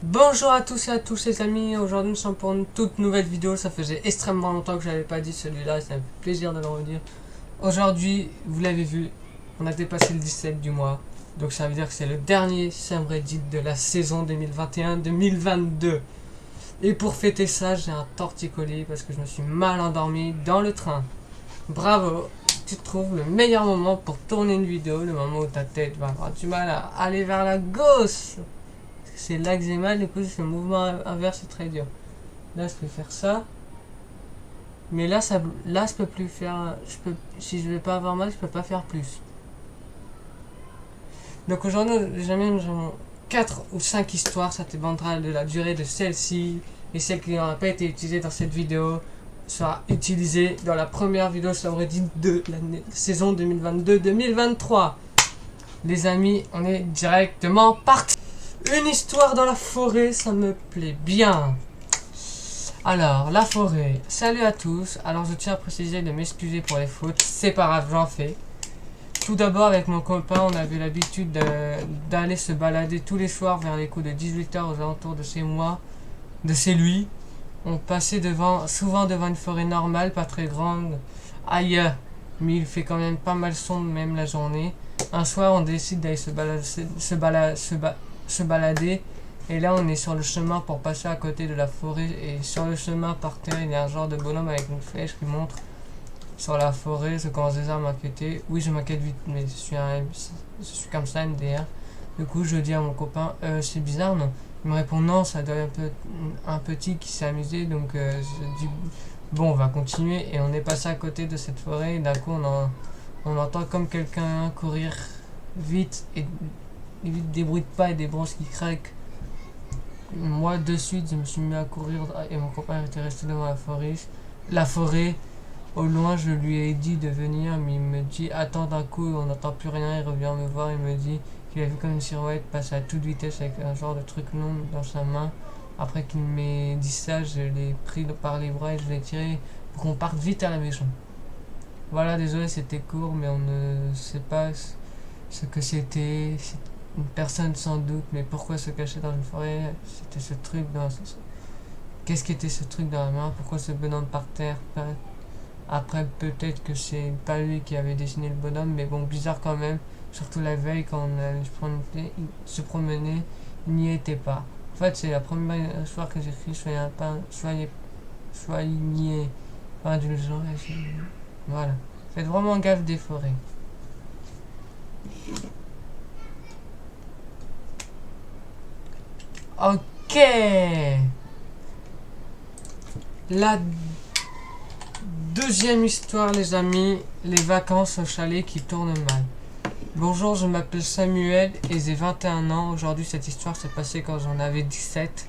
Bonjour à tous et à tous les amis, aujourd'hui nous sommes pour une toute nouvelle vidéo, ça faisait extrêmement longtemps que je n'avais pas dit celui-là et ça me fait plaisir de le redire. Aujourd'hui, vous l'avez vu, on a dépassé le 17 du mois, donc ça veut dire que c'est le dernier subreddit de la saison 2021-2022. Et pour fêter ça, j'ai un torticolis parce que je me suis mal endormi dans le train. Bravo, tu trouves le meilleur moment pour tourner une vidéo, le moment où ta tête va avoir du mal à aller vers la gauche. C'est là que j'ai mal, du coup ce mouvement inverse est très dur. Là je peux faire ça. Mais là, là je peux plus faire. Si je vais pas avoir mal, je peux pas faire plus. Donc aujourd'hui, jamais nous avons 4 ou 5 histoires, ça dépendra de la durée de celle-ci. Et celle qui n'aura pas été utilisée dans cette vidéo sera utilisée dans la première vidéo subreddit de la saison 2022-2023. Les amis, on est directement parti. Une histoire dans la forêt, ça me plaît bien. Alors, la forêt. Salut à tous. Alors, je tiens à préciser de m'excuser pour les fautes. C'est pas grave, j'en fais. Tout d'abord, avec mon copain, on avait l'habitude d'aller se balader tous les soirs vers les coups de 18h aux alentours de chez moi, de chez lui. On passait souvent devant une forêt normale, pas très grande. Aïe, mais il fait quand même pas mal sombre même la journée. Un soir, on décide d'aller se balader. Et là, on est sur le chemin pour passer à côté de la forêt. Et sur le chemin, par terre, il y a un genre de bonhomme avec une flèche qui montre sur la forêt. Je commence déjà à m'inquiéter. Oui, je m'inquiète vite, mais je suis comme ça, MDR. Du coup, je dis à mon copain, c'est bizarre, non? Il me répond, non, ça doit être un petit qui s'est amusé. Donc, je dis, bon, on va continuer. Et on est passé à côté de cette forêt. Et d'un coup, on entend comme quelqu'un courir vite et vite des bruits de pas et des branches qui craquent. Moi, de suite, je me suis mis à courir et mon copain était resté devant la forêt. Au loin, je lui ai dit de venir, mais il me dit attends d'un coup, on n'entend plus rien. Il revient me voir, il me dit qu'il a vu comme une silhouette passer à toute vitesse avec un genre de truc long dans sa main. Après qu'il m'ait dit ça, je l'ai pris par les bras et je l'ai tiré pour qu'on parte vite à la maison. Voilà, désolé, c'était court, mais on ne sait pas ce que c'était. Une personne sans doute, mais pourquoi se cacher dans une forêt? C'était ce truc dans. Qu'est-ce qu'était ce truc dans la main? Pourquoi ce bonhomme par terre? Après, peut-être que c'est pas lui qui avait dessiné le bonhomme, mais bon, bizarre quand même. Surtout la veille, quand on allait se promener, il n'y était pas. En fait, c'est la première fois que j'écris soyez pas indulgents. Voilà. Faites vraiment gaffe des forêts. Ok. La deuxième histoire, les amis, les vacances au chalet qui tournent mal. Bonjour, je m'appelle Samuel et j'ai 21 ans. Aujourd'hui, cette histoire s'est passée quand j'en avais 17.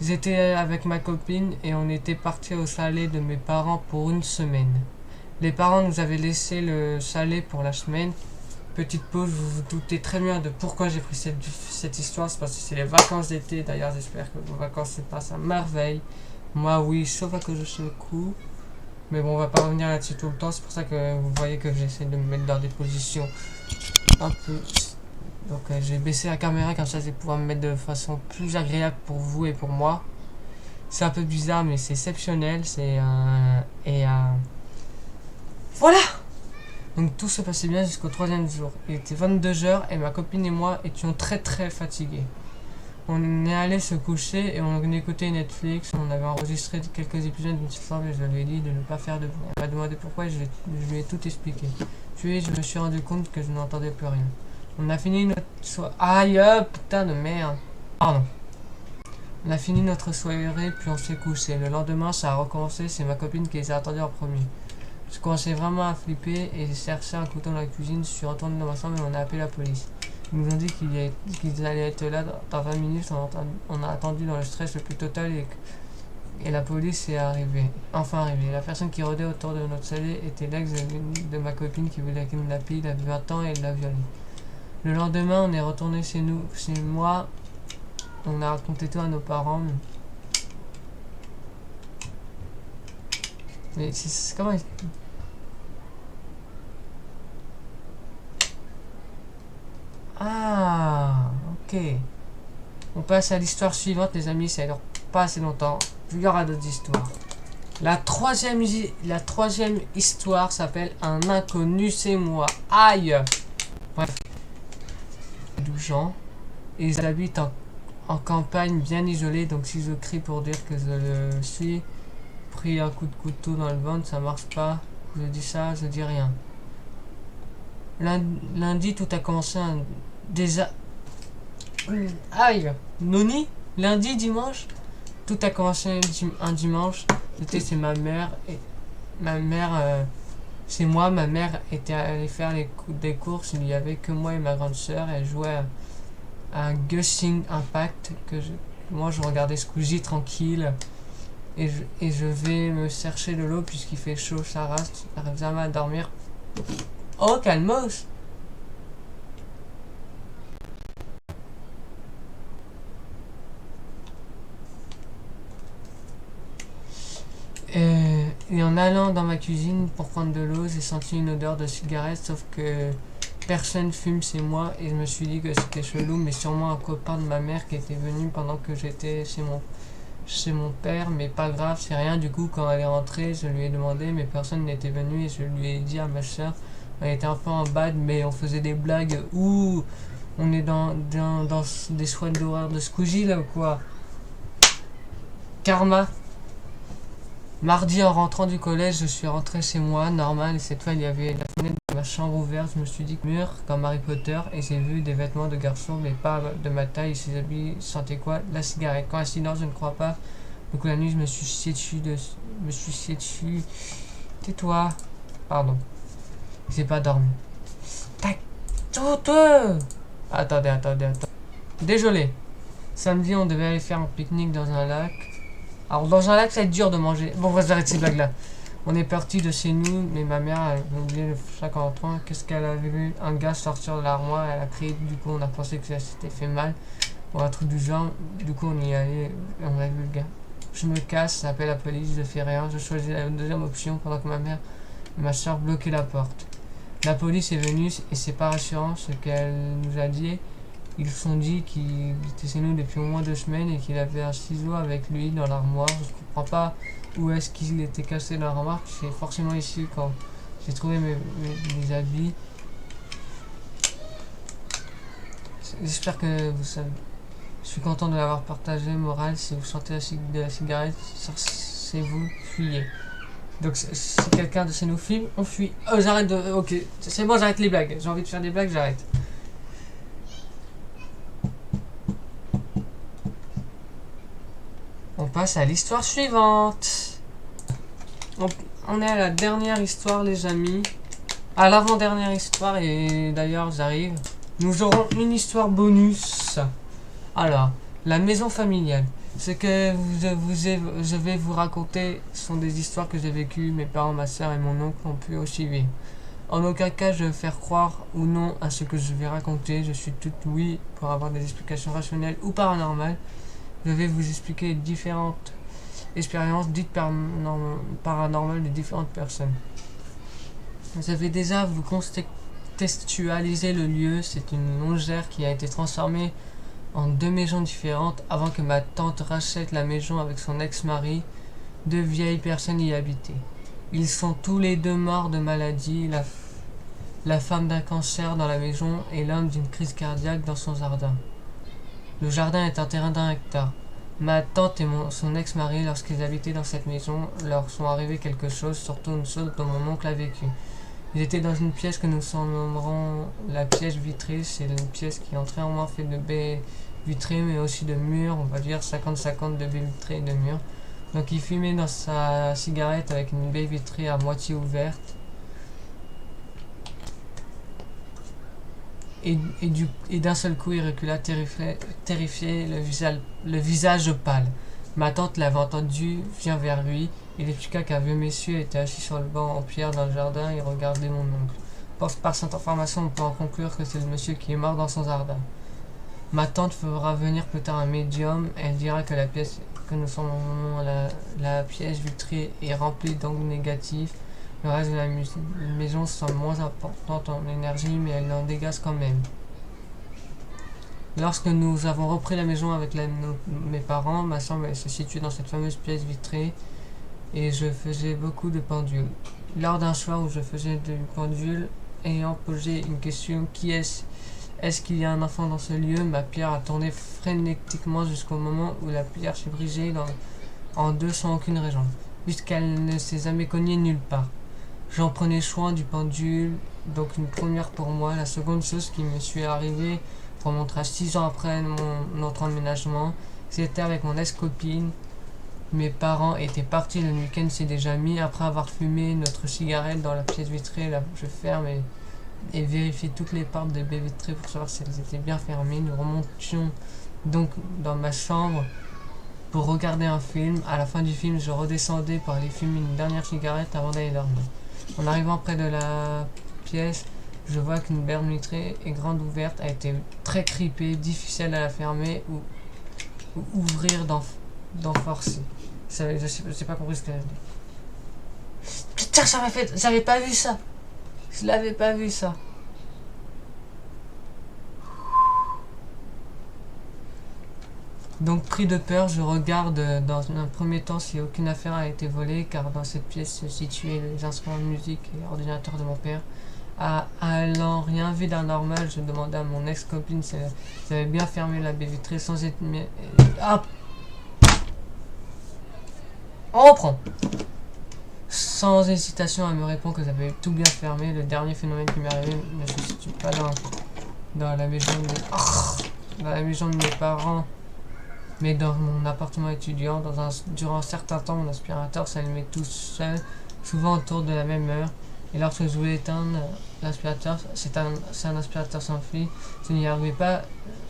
J'étais avec ma copine et on était partis au chalet de mes parents pour une semaine. Les parents nous avaient laissé le chalet pour la semaine. Petite pause, vous vous doutez très bien de pourquoi j'ai pris cette histoire. C'est parce que c'est les vacances d'été. D'ailleurs, j'espère que vos vacances se passent à merveille. Moi, oui, sauf à cause de ce coup. Mais bon, on va pas revenir là-dessus tout le temps. C'est pour ça que vous voyez que j'essaie de me mettre dans des positions un peu. Donc, j'ai baissé la caméra comme ça, je vais pouvoir me mettre de façon plus agréable pour vous et pour moi. C'est un peu bizarre, mais c'est exceptionnel. Voilà! Donc, tout se passait bien jusqu'au troisième jour. Il était 22h et ma copine et moi étions très très fatigués. On est allé se coucher et on écoutait Netflix. On avait enregistré quelques épisodes d'une forme et je lui ai dit de ne pas faire de bruit. Elle m'a demandé pourquoi et je lui ai tout expliqué. Puis je me suis rendu compte que je n'entendais plus rien. On a fini notre soirée. Aïe, putain de merde. Pardon. On a fini notre soirée puis on s'est couché. Le lendemain, ça a recommencé. C'est ma copine qui les a attendus en premier. Je commençais vraiment à flipper et j'ai cherché un couteau dans la cuisine. Je suis retourné dans ma chambre et on a appelé la police. Ils nous ont dit qu'ils allaient être là dans 20 minutes. On a attendu dans le stress le plus total et la police est arrivée. Enfin arrivée. La personne qui rôdait autour de notre chalet était l'ex de ma copine qui voulait qu'elle me la pille. Il avait 20 ans et elle l'a violée. Le lendemain, on est retourné chez moi. On a raconté tout à nos parents. Mais c'est comment Ah, ok. On passe à l'histoire suivante, les amis, ça dure pas assez longtemps. Il y aura d'autres histoires. La troisième histoire s'appelle Un inconnu, c'est moi. Aïe! Bref. 12 ans. Et ils habitent en campagne bien isolée, donc si je crie pour dire que je le suis, pris un coup de couteau dans le ventre, ça marche pas. Je dis ça, je dis rien. Lundi, tout a commencé Aïe! Noni? Lundi, dimanche? Tout a commencé un dimanche. J'étais chez ma mère et ma mère, c'est moi, ma mère était allée faire des courses. Il n'y avait que moi et ma grande sœur. Elle jouait à Genshin Impact. Moi, je regardais Squeezie tranquille. Et je vais me chercher de l'eau puisqu'il fait chaud, ça reste. J'arrive jamais à dormir. Oh, calmos! Et en allant dans ma cuisine pour prendre de l'eau, j'ai senti une odeur de cigarette, sauf que personne fume, c'est moi, et je me suis dit que c'était chelou, mais sûrement un copain de ma mère qui était venu pendant que j'étais chez mon père, mais pas grave, c'est rien. Du coup, quand elle est rentrée, je lui ai demandé, mais personne n'était venu, et je lui ai dit à ma soeur, elle était un peu en bad, mais on faisait des blagues. Ouh, on est dans des soins d'horreur de Squeezie là ou quoi? Karma. Mardi, en rentrant du collège, je suis rentré chez moi, normal, et cette fois il y avait la fenêtre de ma chambre ouverte. Je me suis dit mur comme Harry Potter, et j'ai vu des vêtements de garçon, mais pas de ma taille. Ces habits sentaient quoi? La cigarette. Coïncidence, je ne crois pas. Donc la nuit, je me suis scié dessus. Tais-toi. Pardon. J'ai pas dormi. Tac. Attendez. Désolé. Samedi, on devait aller faire un pique-nique dans un lac. Alors dans un lac, ça va être dur de manger. Bon, bref, j'arrête ces blagues là. On est parti de chez nous, mais ma mère a oublié le sac en rentrant. Qu'est-ce qu'elle avait vu? Un gars sortir de l'armoire, elle a crié. Du coup, on a pensé que ça s'était fait mal. Ou un truc du genre. Du coup, on y est allé. On a vu le gars. Je me casse, j'appelle la police, je fais rien. Je choisis la deuxième option pendant que ma mère et ma soeur bloquaient la porte. La police est venue et c'est pas rassurant ce qu'elle nous a dit. Ils se sont dit qu'il était chez nous depuis au moins 2 semaines et qu'il avait un ciseau avec lui dans l'armoire. Je comprends pas où est-ce qu'il était caché dans l'armoire. C'est forcément ici quand j'ai trouvé mes habits. J'espère que vous savez. Je suis content de l'avoir partagé. Moral, si vous sentez de la cigarette, c'est vous, fuyez. Donc si quelqu'un de chez nous filme, on fuit. J'arrête de... Ok, c'est bon, j'arrête les blagues. J'ai envie de faire des blagues, j'arrête. On passe à l'histoire suivante. On est à la dernière histoire, les amis. À l'avant-dernière histoire, et d'ailleurs, j'arrive. Nous aurons une histoire bonus. Alors, la maison familiale. Ce que je vais vous raconter sont des histoires que j'ai vécues. Mes parents, ma soeur et mon oncle ont pu aussi vivre. En aucun cas, je vais faire croire ou non à ce que je vais raconter. Je suis toute oui pour avoir des explications rationnelles ou paranormales. Je vais vous expliquer différentes expériences dites paranormales de différentes personnes. Je vais déjà vous contextualiser le lieu. C'est une longère qui a été transformée en 2 maisons différentes avant que ma tante rachète la maison avec son ex-mari. 2 vieilles personnes y habitaient. Ils sont tous les 2 morts de maladie, la femme d'un cancer dans la maison et l'homme d'une crise cardiaque dans son jardin. Le jardin est un terrain d'1 hectare. Ma tante et son ex-mari, lorsqu'ils habitaient dans cette maison, leur sont arrivés quelque chose, surtout une chose dont mon oncle a vécu. Ils étaient dans une pièce que nous nommerons la pièce vitrée. C'est une pièce qui est entièrement faite de baies vitrées, mais aussi de murs, on va dire 50-50 de baies vitrées et de murs. Donc il fumait dans sa cigarette avec une baie vitrée à moitié ouverte. Et d'un seul coup, il recula terrifié, le visage pâle. Ma tante l'avait entendu, vient vers lui. Il expliqua qu'un vieux monsieur était assis sur le banc en pierre dans le jardin et regardait mon oncle. Par cette information, on peut en conclure que c'est le monsieur qui est mort dans son jardin. Ma tante fera venir plus tard un médium. Elle dira que la pièce que nous sommes la pièce vitrée est remplie d'angles négatifs. Le reste de la maison semble moins importante en énergie, mais elle en dégage quand même. Lorsque nous avons repris la maison avec mes parents, ma chambre se situait dans cette fameuse pièce vitrée et je faisais beaucoup de pendules. Lors d'un soir où je faisais du pendule, ayant posé une question, qui est-ce? Est-ce qu'il y a un enfant dans ce lieu? Ma pierre a tourné frénétiquement jusqu'au moment où la pierre s'est brisée en deux sans aucune raison, puisqu'elle ne s'est jamais cognée nulle part. J'en prenais soin du pendule, donc une première pour moi. La seconde chose qui me suis arrivée pour mon trace 6 ans après notre emménagement, c'était avec mon ex-copine. Mes parents étaient partis, le week-end s'est déjà mis. Après avoir fumé notre cigarette dans la pièce vitrée, là, je ferme et vérifie toutes les portes de baies vitrées pour savoir si elles étaient bien fermées. Nous remontions donc dans ma chambre pour regarder un film. À la fin du film, je redescendais pour aller fumer une dernière cigarette avant d'aller dormir. En arrivant près de la pièce, je vois qu'une berme vitrée et grande ouverte a été très crippée, difficile à la fermer ou ouvrir d'en forcer. Je sais pas compris ce qu'elle a dit. Putain, j'avais pas vu ça. Je l'avais pas vu ça. Donc pris de peur, je regarde dans un premier temps si aucune affaire a été volée, car dans cette pièce se situaient les instruments de musique et l'ordinateur de mon père. Allant rien vu d'anormal, je demandais à mon ex-copine si elle avait bien fermé la baie vitrée sans être... Ah, on reprend. Sans hésitation, elle me répond que j'avais tout bien fermé. Le dernier phénomène qui m'est arrivé ne se situe pas dans la maison dans la maison de mes parents, mais dans mon appartement étudiant. Durant un certain temps, mon aspirateur s'allumait tout seul, souvent autour de la même heure. Et lorsque je voulais éteindre l'aspirateur, c'est un aspirateur sans fil, je n'y arrivais pas,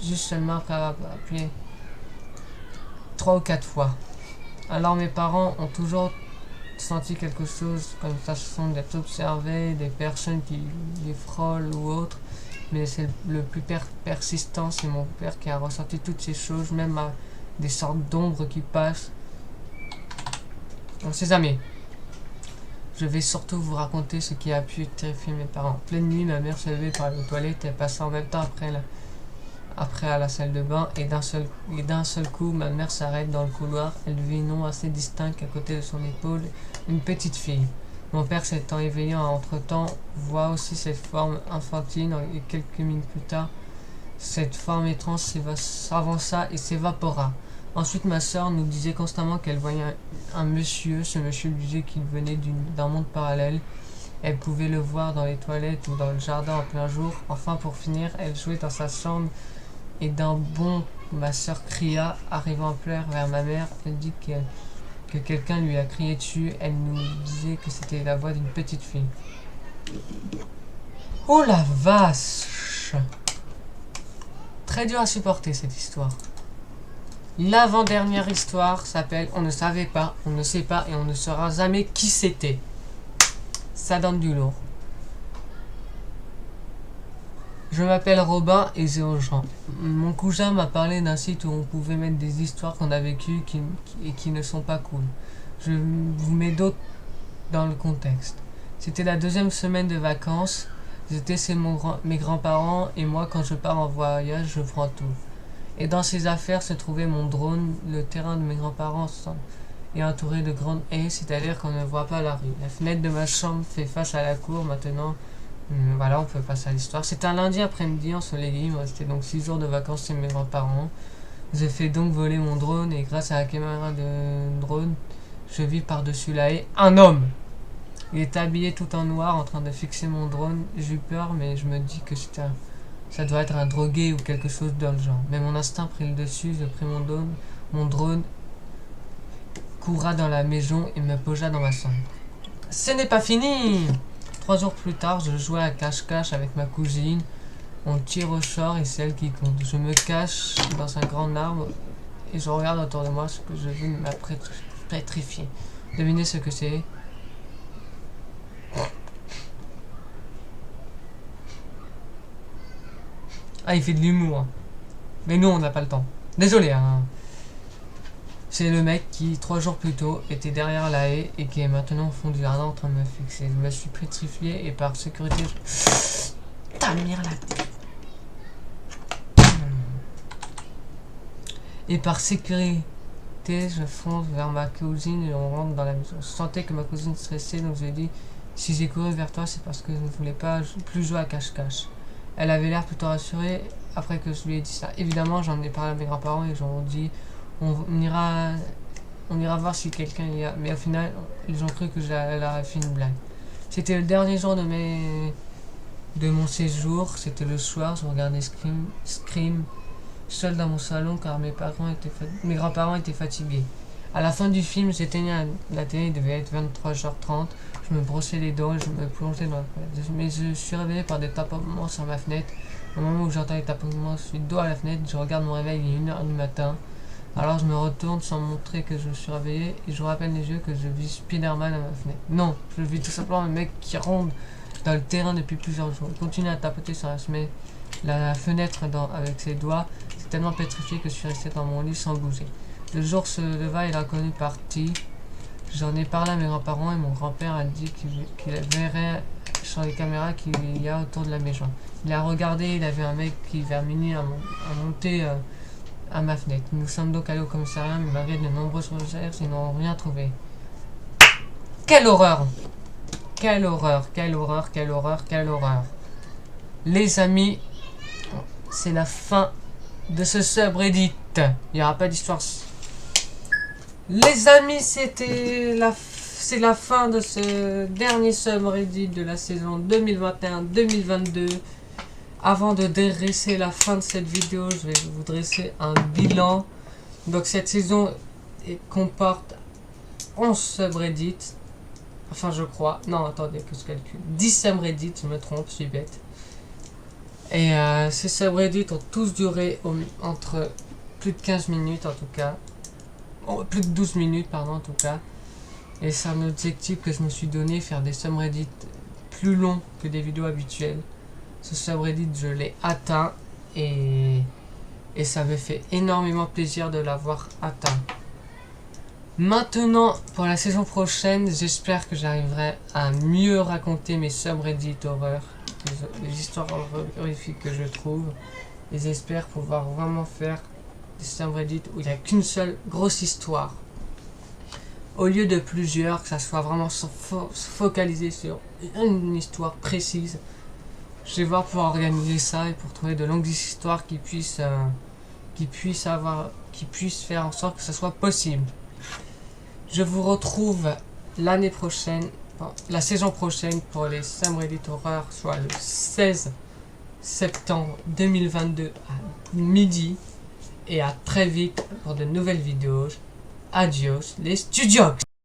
juste seulement après appuyer 3 ou 4 fois. Alors mes parents ont toujours senti quelque chose comme façon d'être observés, des personnes qui les frôlent ou autres, mais c'est le plus persistant, c'est mon père qui a ressenti toutes ces choses, même des sortes d'ombres qui passent. On sait jamais. Je vais surtout vous raconter ce qui a pu terrifier mes parents. En pleine nuit, ma mère s'est levée par les toilettes, elle passait en même temps après à la salle de bain, et d'un seul coup, ma mère s'arrête dans le couloir. Elle vit un nom assez distinct à côté de son épaule, une petite fille. Mon père, s'étant éveillé entre-temps, voit aussi cette forme infantile, et quelques minutes plus tard, cette forme étrange s'avança et s'évapora. Ensuite, ma soeur nous disait constamment qu'elle voyait un monsieur. Ce monsieur lui disait qu'il venait d'un monde parallèle. Elle pouvait le voir dans les toilettes ou dans le jardin en plein jour. Enfin, pour finir, elle jouait dans sa chambre et d'un bond, ma soeur cria, arrivant en pleurs vers ma mère. Elle dit que quelqu'un lui a crié dessus. Elle nous disait que c'était la voix d'une petite fille. Oh la vache! Très dur à supporter cette histoire. L'avant-dernière histoire s'appelle On ne savait pas, on ne sait pas et on ne saura jamais qui c'était. Ça donne du lourd. Je m'appelle Robin et j'ai aux gens. Mon cousin m'a parlé d'un site où on pouvait mettre des histoires qu'on a vécues et qui ne sont pas cool. Je vous mets d'autres dans le contexte. C'était la deuxième semaine de vacances. J'étais chez mes grands-parents et moi, quand je pars en voyage, je prends tout. Et dans ces affaires se trouvait mon drone. Le terrain de mes grands-parents est entouré de grandes haies, c'est-à-dire qu'on ne voit pas la rue. La fenêtre de ma chambre fait face à la cour. Maintenant, voilà, on peut passer à l'histoire. C'était un lundi après-midi ensoleillé. Il me restait donc 6 jours de vacances chez mes grands-parents. J'ai fait donc voler mon drone et grâce à la caméra de drone, je vis par-dessus la haie un homme. Il était habillé tout en noir en train de fixer mon drone. J'ai eu peur, mais je me dis que ça doit être un drogué ou quelque chose dans le genre. Mais mon instinct prit le dessus, je pris mon drone, coura dans la maison et me posa dans ma chambre. Ce n'est pas fini! 3 jours plus tard, je jouais à cache-cache avec ma cousine. On tire au sort et c'est elle qui compte. Je me cache dans un grand arbre et je regarde autour de moi. Ce que je vis m'a pétrifié. Devinez ce que c'est? Ah, il fait de l'humour. Mais nous, on n'a pas le temps. Désolé, hein. C'est le mec qui, 3 jours plus tôt, était derrière la haie et qui est maintenant au fond du jardin en train de me fixer. Je me suis pétrifié et par sécurité, Ta mère la... Et par sécurité, je fonce vers ma cousine et on rentre dans la maison. Je sentais que ma cousine stressait, donc je lui ai dit si j'ai couru vers toi, c'est parce que je ne voulais pas plus jouer à cache-cache. Elle avait l'air plutôt rassurée après que je lui ai dit ça. Évidemment, j'en ai parlé à mes grands-parents et ils ont dit on ira voir si quelqu'un y a. Mais au final, ils ont cru que elle aurait fait une blague. C'était le dernier jour de mon séjour. C'était le soir. Je regardais Scream seul dans mon salon car mes grands-parents étaient fatigués. À la fin du film, j'éteignais la télé. Il devait être 23h30. Je me brossais les dents et je me plongeais dans la fenêtre. Mais je suis réveillé par des tapements sur ma fenêtre. Au moment où j'entends les tapements, je suis dos à la fenêtre. Je regarde mon réveil, il est 1h du matin. Alors je me retourne sans montrer que je suis réveillé et je rappelle les yeux que je vis Spider-Man à ma fenêtre. Non, je vis tout simplement un mec qui ronde dans le terrain depuis plusieurs jours. Il continue à tapoter sur la fenêtre avec ses doigts. C'est tellement pétrifié que je suis resté dans mon lit sans bouger. Le jour se leva et l'inconnu partit. J'en ai parlé à mes grands-parents et mon grand-père a dit qu'il verrait sur les caméras qu'il y a autour de la maison. Il a regardé, il avait un mec qui vers minuit a monté à ma fenêtre. Nous sommes donc allés au commissariat, mais malgré de nombreuses recherches, ils n'ont rien trouvé. Quelle horreur! Quelle horreur, quelle horreur, quelle horreur, quelle horreur. Les amis, c'est la fin de ce subreddit. Il n'y aura pas d'histoire. Les amis, c'est la fin de ce dernier subreddit de la saison 2021-2022. Avant de dresser la fin de cette vidéo, je vais vous dresser un bilan. Donc cette saison comporte 11 subreddits. Enfin je crois. Non attendez que je calcule. 10 subreddits, je me trompe, je suis bête. Et ces subreddits ont tous duré entre plus de 15 minutes en tout cas. Plus de 12 minutes pardon en tout cas. Et c'est un objectif que je me suis donné, faire des subreddits plus longs que des vidéos habituelles. Ce subreddit, je l'ai atteint et ça me fait énormément plaisir de l'avoir atteint. Maintenant, pour la saison prochaine, j'espère que j'arriverai à mieux raconter mes subreddits horreurs, les histoires horrifiques que je trouve. Et j'espère pouvoir vraiment faire des subreddits où il n'y a qu'une seule grosse histoire. Au lieu de plusieurs, que ça soit vraiment focalisé sur une histoire précise. Je vais voir pour organiser ça et pour trouver de longues histoires qui puissent faire en sorte que ça soit possible. Je vous retrouve l'année prochaine, la saison prochaine pour les subreddits horreurs, soit le 16 septembre 2022 à midi. Et à très vite pour de nouvelles vidéos. Adios les studios.